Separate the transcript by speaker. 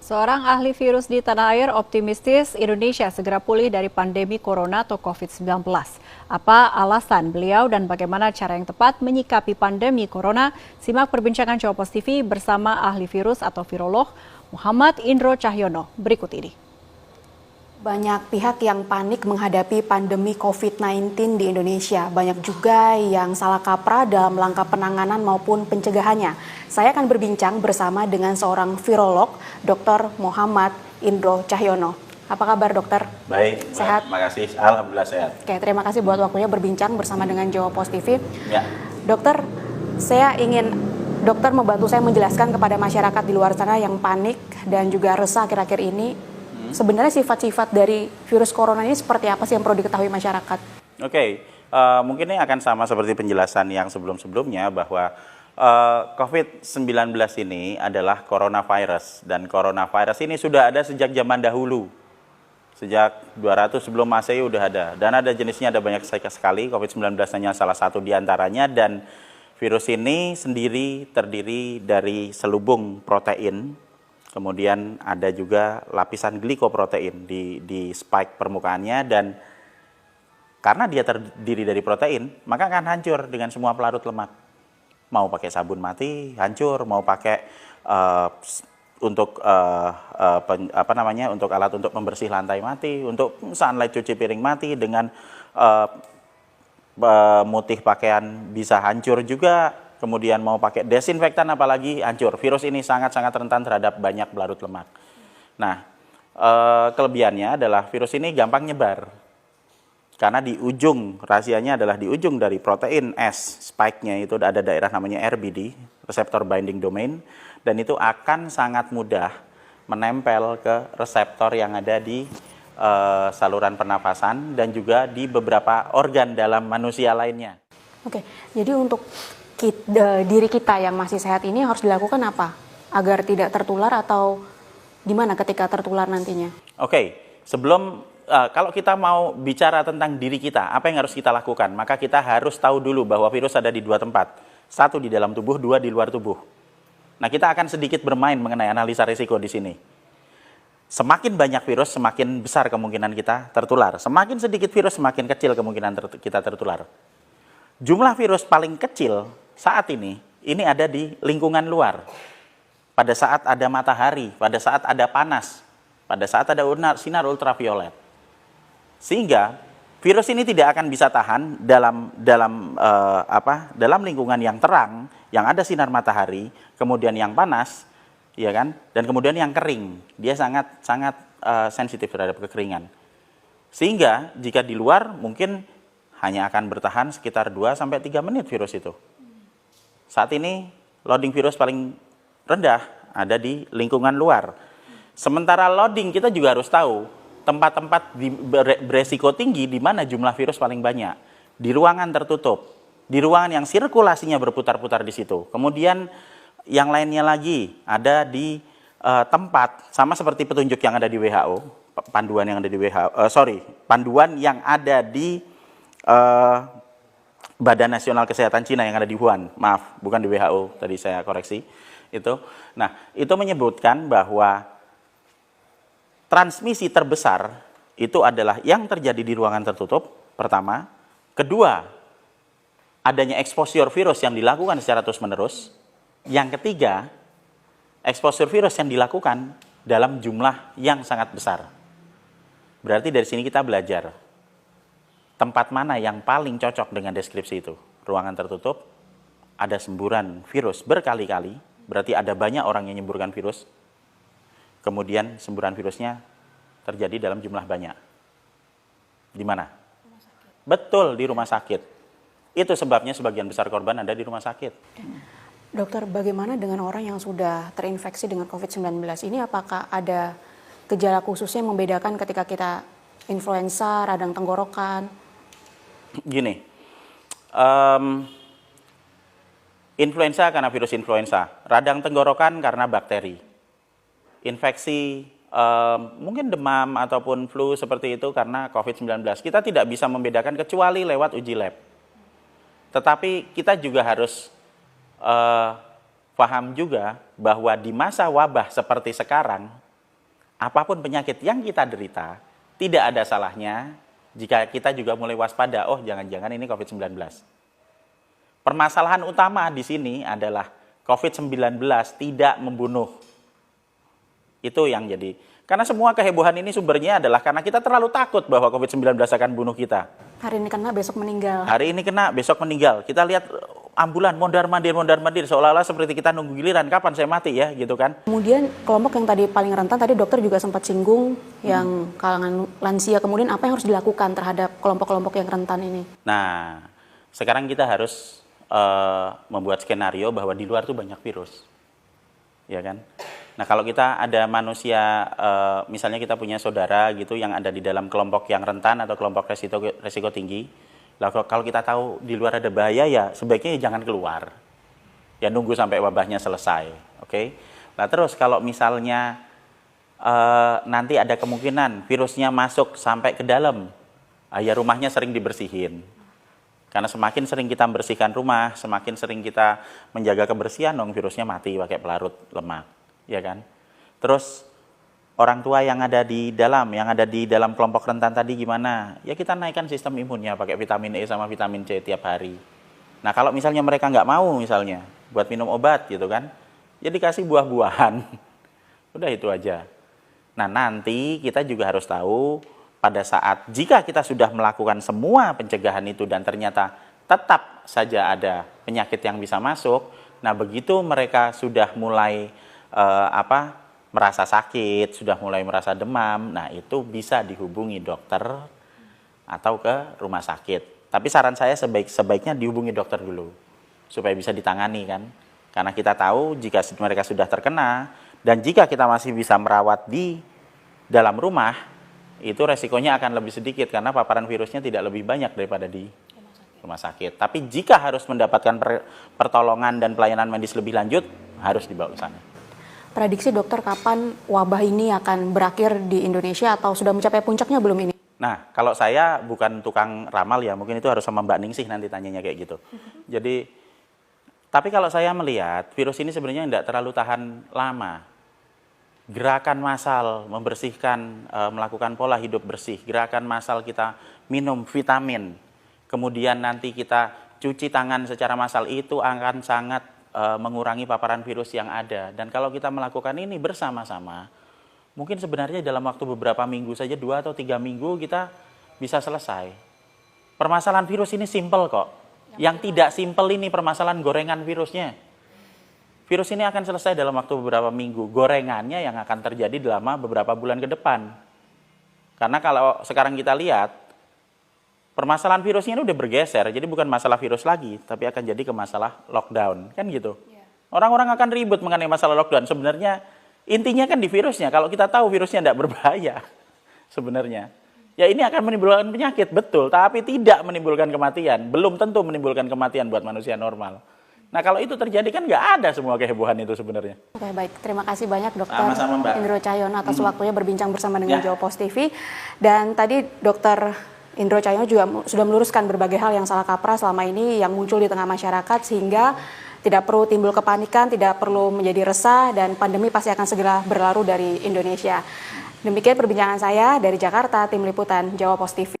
Speaker 1: Seorang ahli virus di tanah air optimistis Indonesia segera pulih dari pandemi corona atau COVID-19. Apa alasan beliau dan bagaimana cara yang tepat menyikapi pandemi corona? Simak perbincangan Jawapos TV bersama ahli virus atau virolog Muhammad Indro Cahyono berikut ini.
Speaker 2: Banyak pihak yang panik menghadapi pandemi COVID-19 di Indonesia. Banyak juga yang salah kaprah dalam langkah penanganan maupun pencegahannya. Saya akan berbincang bersama dengan seorang virolog, Dr. Muhammad Indro Cahyono. Apa kabar, dokter?
Speaker 3: Baik,
Speaker 2: sehat?
Speaker 3: Terima kasih. Alhamdulillah sehat.
Speaker 2: Oke, terima kasih buat waktunya berbincang bersama dengan Jawapos TV.
Speaker 3: Ya.
Speaker 2: Dokter, saya ingin dokter membantu saya menjelaskan kepada masyarakat di luar sana yang panik dan juga resah akhir-akhir ini. Sebenarnya sifat-sifat dari virus corona ini seperti apa sih yang perlu diketahui masyarakat?
Speaker 3: Oke, mungkin ini akan sama seperti penjelasan yang sebelum-sebelumnya bahwa COVID-19 ini adalah coronavirus. Dan coronavirus ini sudah ada sejak zaman dahulu. Sejak 200 sebelum Masehi udah ada. Dan ada jenisnya, ada banyak sekali. COVID-19 hanya salah satu diantaranya. Dan virus ini sendiri terdiri dari selubung protein. Kemudian ada juga lapisan glikoprotein di spike permukaannya, dan karena dia terdiri dari protein, maka akan hancur dengan semua pelarut lemak. Mau pakai sabun mati, hancur. Mau pakai untuk alat untuk membersih lantai mati, untuk sunlight cuci piring mati, dengan mutih pakaian bisa hancur juga. Kemudian mau pakai desinfektan apalagi hancur. Virus ini sangat-sangat rentan terhadap banyak pelarut lemak. Nah, kelebihannya adalah virus ini gampang nyebar. Karena di ujung, rahasianya adalah di ujung dari protein S, spike-nya itu ada daerah namanya RBD, Receptor Binding Domain, dan itu akan sangat mudah menempel ke reseptor yang ada di saluran pernafasan dan juga di beberapa organ dalam manusia lainnya.
Speaker 2: Oke, jadi untuk diri kita yang masih sehat ini harus dilakukan apa agar tidak tertular, atau gimana ketika tertular nantinya?
Speaker 3: Oke, sebelum kalau kita mau bicara tentang diri kita, apa yang harus kita lakukan? Maka kita harus tahu dulu bahwa virus ada di dua tempat. Satu di dalam tubuh, dua di luar tubuh. Nah, kita akan sedikit bermain mengenai analisa risiko di sini. Semakin banyak virus, semakin besar kemungkinan kita tertular. Semakin sedikit virus, semakin kecil kemungkinan kita tertular. Jumlah virus paling kecil saat ini ada di lingkungan luar. Pada saat ada matahari, pada saat ada panas, pada saat ada sinar ultraviolet. Sehingga virus ini tidak akan bisa tahan dalam lingkungan yang terang, yang ada sinar matahari, kemudian yang panas, ya kan? Dan kemudian yang kering. Dia sangat sensitif terhadap kekeringan. Sehingga jika di luar mungkin hanya akan bertahan sekitar 2-3 menit virus itu. Saat ini loading virus paling rendah ada di lingkungan luar. Sementara loading kita juga harus tahu tempat-tempat beresiko tinggi di mana jumlah virus paling banyak. Di ruangan tertutup, di ruangan yang sirkulasinya berputar-putar di situ. Kemudian yang lainnya lagi ada di tempat, sama seperti petunjuk yang ada di WHO, panduan yang ada di panduan yang ada di Badan Nasional Kesehatan Cina yang ada di Wuhan, maaf, bukan di WHO, tadi saya koreksi itu. Nah, itu menyebutkan bahwa transmisi terbesar itu adalah yang terjadi di ruangan tertutup, pertama. Kedua, adanya exposure virus yang dilakukan secara terus-menerus. Yang ketiga, exposure virus yang dilakukan dalam jumlah yang sangat besar. Berarti dari sini kita belajar tempat mana yang paling cocok dengan deskripsi itu. Ruangan tertutup, ada semburan virus berkali-kali, berarti ada banyak orang yang menyemburkan virus. Kemudian semburan virusnya terjadi dalam jumlah banyak. Di mana? Betul, di rumah sakit. Itu sebabnya sebagian besar korban ada di rumah sakit.
Speaker 2: Dokter, bagaimana dengan orang yang sudah terinfeksi dengan COVID-19 ini? Apakah ada gejala khususnya yang membedakan ketika kita influenza, radang tenggorokan?
Speaker 3: Gini, influenza karena virus influenza, radang tenggorokan karena bakteri, infeksi mungkin demam ataupun flu seperti itu karena COVID-19. Kita tidak bisa membedakan kecuali lewat uji lab. Tetapi kita juga harus paham juga bahwa di masa wabah seperti sekarang, apapun penyakit yang kita derita, tidak ada salahnya jika kita juga mulai waspada, oh jangan-jangan ini COVID-19. Permasalahan utama di sini adalah COVID-19 tidak membunuh. Itu yang jadi. Karena semua kehebohan ini sumbernya adalah karena kita terlalu takut bahwa COVID-19 akan bunuh kita.
Speaker 2: Hari ini kena, besok meninggal.
Speaker 3: Hari ini kena, besok meninggal. Kita lihat ambulan, mondar-mandir, seolah-olah seperti kita nunggu giliran, kapan saya mati ya, gitu kan.
Speaker 2: Kemudian kelompok yang tadi paling rentan, tadi dokter juga sempat singgung, yang kalangan lansia. Kemudian apa yang harus dilakukan terhadap kelompok-kelompok yang rentan ini?
Speaker 3: Nah, sekarang kita harus membuat skenario bahwa di luar tuh banyak virus. Ya kan? Nah, kalau kita ada manusia, misalnya kita punya saudara gitu yang ada di dalam kelompok yang rentan atau kelompok resiko tinggi, lalu kalau kita tahu di luar ada bahaya, ya sebaiknya jangan keluar. Ya nunggu sampai wabahnya selesai, oke? Nah, terus kalau misalnya nanti ada kemungkinan virusnya masuk sampai ke dalam, ya rumahnya sering dibersihin. Karena semakin sering kita membersihkan rumah, semakin sering kita menjaga kebersihan, dong virusnya mati pakai pelarut lemak. Ya kan? Terus orang tua yang ada di dalam kelompok rentan tadi gimana? Ya kita naikkan sistem imunnya pakai vitamin E sama vitamin C tiap hari. Nah kalau misalnya mereka nggak mau misalnya buat minum obat gitu kan, ya dikasih buah-buahan. Udah itu aja. Nah nanti kita juga harus tahu pada saat jika kita sudah melakukan semua pencegahan itu dan ternyata tetap saja ada penyakit yang bisa masuk, nah begitu mereka sudah mulai merasa sakit, sudah mulai merasa demam, nah itu bisa dihubungi dokter atau ke rumah sakit. Tapi saran saya sebaiknya dihubungi dokter dulu, supaya bisa ditangani kan. Karena kita tahu jika mereka sudah terkena, dan jika kita masih bisa merawat di dalam rumah, itu resikonya akan lebih sedikit, karena paparan virusnya tidak lebih banyak daripada di rumah sakit. Tapi jika harus mendapatkan pertolongan dan pelayanan medis lebih lanjut, harus dibawa ke sana.
Speaker 2: Prediksi dokter kapan wabah ini akan berakhir di Indonesia atau sudah mencapai puncaknya belum ini?
Speaker 3: Nah, kalau saya bukan tukang ramal ya, mungkin itu harus sama Mbak Ningsih nanti tanyanya kayak gitu. Jadi, tapi kalau saya melihat virus ini sebenarnya tidak terlalu tahan lama. Gerakan massal membersihkan, melakukan pola hidup bersih, gerakan massal kita minum vitamin, kemudian nanti kita cuci tangan secara massal, itu akan sangat mengurangi paparan virus yang ada. Dan kalau kita melakukan ini bersama-sama, mungkin sebenarnya dalam waktu beberapa minggu saja, 2 atau 3 minggu kita bisa selesai. Permasalahan virus ini simpel kok. Yang tidak simpel ini permasalahan gorengan virusnya. Virus ini akan selesai dalam waktu beberapa minggu. Gorengannya yang akan terjadi dalam beberapa bulan ke depan. Karena kalau sekarang kita lihat, permasalahan virusnya ini udah bergeser, jadi bukan masalah virus lagi, tapi akan jadi ke masalah lockdown, kan gitu. Orang-orang akan ribut mengenai masalah lockdown, sebenarnya intinya kan di virusnya. Kalau kita tahu virusnya tidak berbahaya, sebenarnya. Ya ini akan menimbulkan penyakit, betul, tapi tidak menimbulkan kematian. Belum tentu menimbulkan kematian buat manusia normal. Nah kalau itu terjadi kan nggak ada semua kehebohan itu sebenarnya.
Speaker 2: Oke baik, terima kasih banyak Dokter
Speaker 3: Sama-sama, Mbak.
Speaker 2: Indro Cahyono atas waktunya berbincang bersama dengan Jawa Post TV. Dan tadi Dokter Indro Cahyono juga sudah meluruskan berbagai hal yang salah kaprah selama ini yang muncul di tengah masyarakat, sehingga tidak perlu timbul kepanikan, tidak perlu menjadi resah, dan pandemi pasti akan segera berlalu dari Indonesia. Demikian perbincangan saya dari Jakarta, Tim Liputan Jawa Post TV.